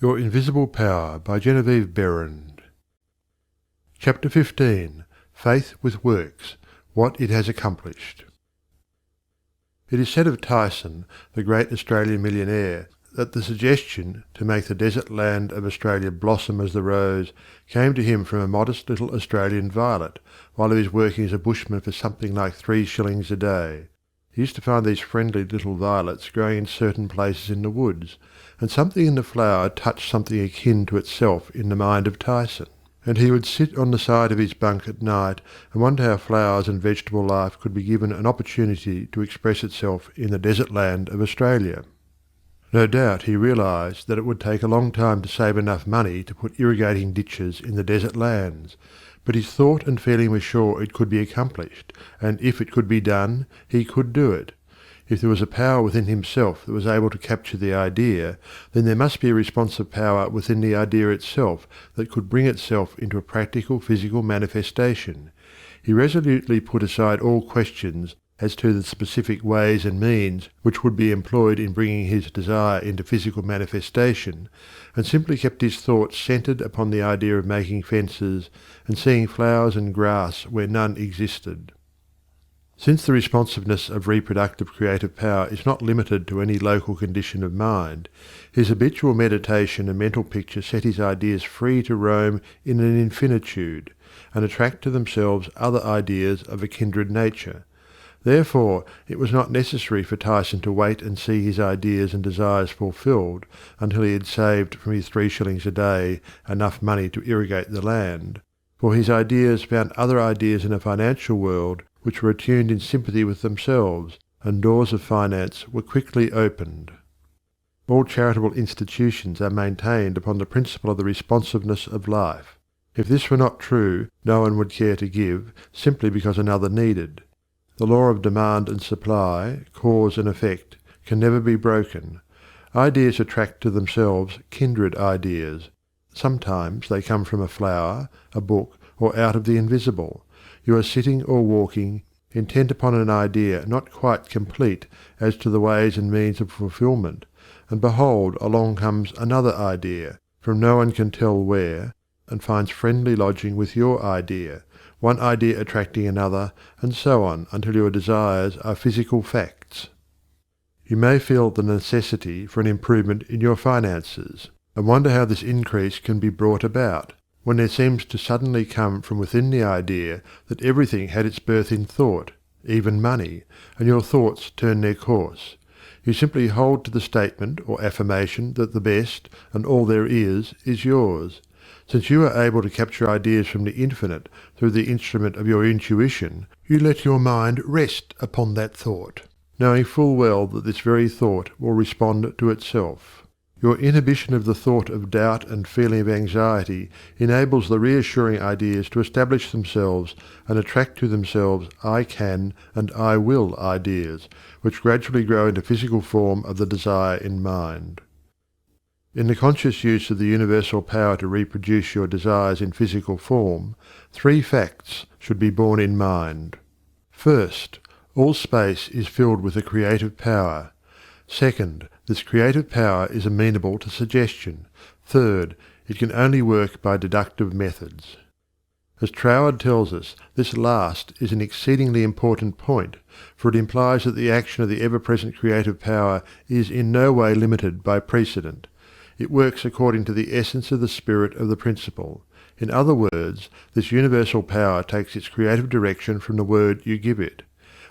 Your Invisible Power by Genevieve Behrend. Chapter 15. Faith with Works. What it has accomplished. It is said of Tyson, the great Australian millionaire, that the suggestion to make the desert land of Australia blossom as the rose came to him from a modest little Australian violet, while he was working as a bushman for something like 3 shillings a day. He used to find these friendly little violets growing in certain places in the woods, and something in the flower touched something akin to itself in the mind of Tyson, and he would sit on the side of his bunk at night and wonder how flowers and vegetable life could be given an opportunity to express itself in the desert land of Australia. No doubt he realised that it would take a long time to save enough money to put irrigating ditches in the desert lands, but his thought and feeling were sure it could be accomplished, and if it could be done, he could do it. If there was a power within himself that was able to capture the idea, then there must be a responsive power within the idea itself that could bring itself into a practical physical manifestation. He resolutely put aside all questions as to the specific ways and means which would be employed in bringing his desire into physical manifestation, and simply kept his thoughts centred upon the idea of making fences and seeing flowers and grass where none existed. Since the responsiveness of reproductive creative power is not limited to any local condition of mind, his habitual meditation and mental picture set his ideas free to roam in an infinitude, and attract to themselves other ideas of a kindred nature. Therefore it was not necessary for Tyson to wait and see his ideas and desires fulfilled until he had saved from his 3 shillings a day enough money to irrigate the land, for his ideas found other ideas in a financial world which were attuned in sympathy with themselves, and doors of finance were quickly opened. All charitable institutions are maintained upon the principle of the responsiveness of life. If this were not true, no one would care to give, simply because another needed. The law of demand and supply, cause and effect, can never be broken. Ideas attract to themselves kindred ideas. Sometimes they come from a flower, a book, or out of the invisible. You are sitting or walking, intent upon an idea not quite complete as to the ways and means of fulfilment, and behold, along comes another idea, from no one can tell where, and finds friendly lodging with your idea, one idea attracting another, and so on until your desires are physical facts. You may feel the necessity for an improvement in your finances, and wonder how this increase can be brought about, when there seems to suddenly come from within the idea that everything had its birth in thought, even money, and your thoughts turn their course. You simply hold to the statement or affirmation that the best, and all there is yours. Since you are able to capture ideas from the infinite through the instrument of your intuition, you let your mind rest upon that thought, knowing full well that this very thought will respond to itself. Your inhibition of the thought of doubt and feeling of anxiety enables the reassuring ideas to establish themselves and attract to themselves I can and I will ideas, which gradually grow into physical form of the desire in mind. In the conscious use of the universal power to reproduce your desires in physical form, 3 facts should be borne in mind. First, all space is filled with a creative power. Second, this creative power is amenable to suggestion. Third, it can only work by deductive methods. As Troward tells us, this last is an exceedingly important point, for it implies that the action of the ever-present creative power is in no way limited by precedent. It works according to the essence of the spirit of the principle. In other words, this universal power takes its creative direction from the word you give it.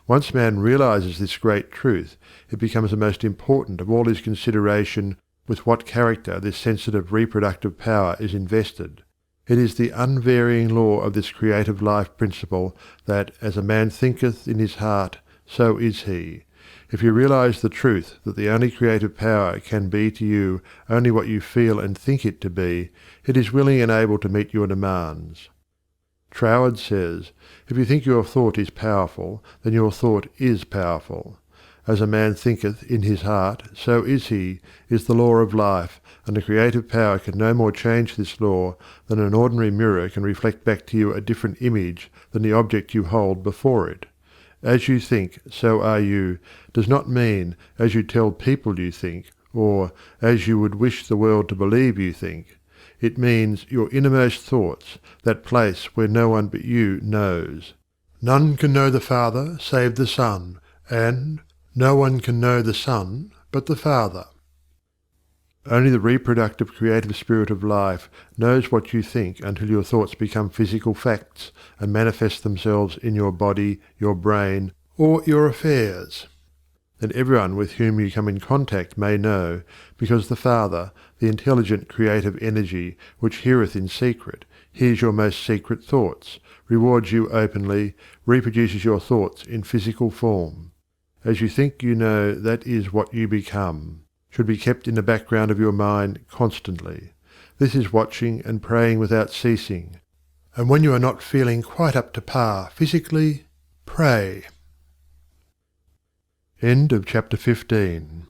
Once man realizes this great truth, it becomes the most important of all his consideration with what character this sensitive reproductive power is invested. It is the unvarying law of this creative life principle that as a man thinketh in his heart, so is he. If you realize the truth that the only creative power can be to you only what you feel and think it to be, it is willing and able to meet your demands. Troward says, if you think your thought is powerful, then your thought is powerful. As a man thinketh in his heart, so is he, is the law of life, and the creative power can no more change this law than an ordinary mirror can reflect back to you a different image than the object you hold before it. As you think, so are you, does not mean as you tell people you think, or as you would wish the world to believe you think. It means your innermost thoughts, that place where no one but you knows. None can know the Father save the Son, and no one can know the Son but the Father. Only the reproductive creative spirit of life knows what you think until your thoughts become physical facts and manifest themselves in your body, your brain, or your affairs. Then everyone with whom you come in contact may know, because the Father, the intelligent creative energy which heareth in secret, hears your most secret thoughts, rewards you openly, reproduces your thoughts in physical form. As you think you know, that is what you become. Should be kept in the background of your mind constantly. This is watching and praying without ceasing. And when you are not feeling quite up to par physically, pray. End of chapter 15.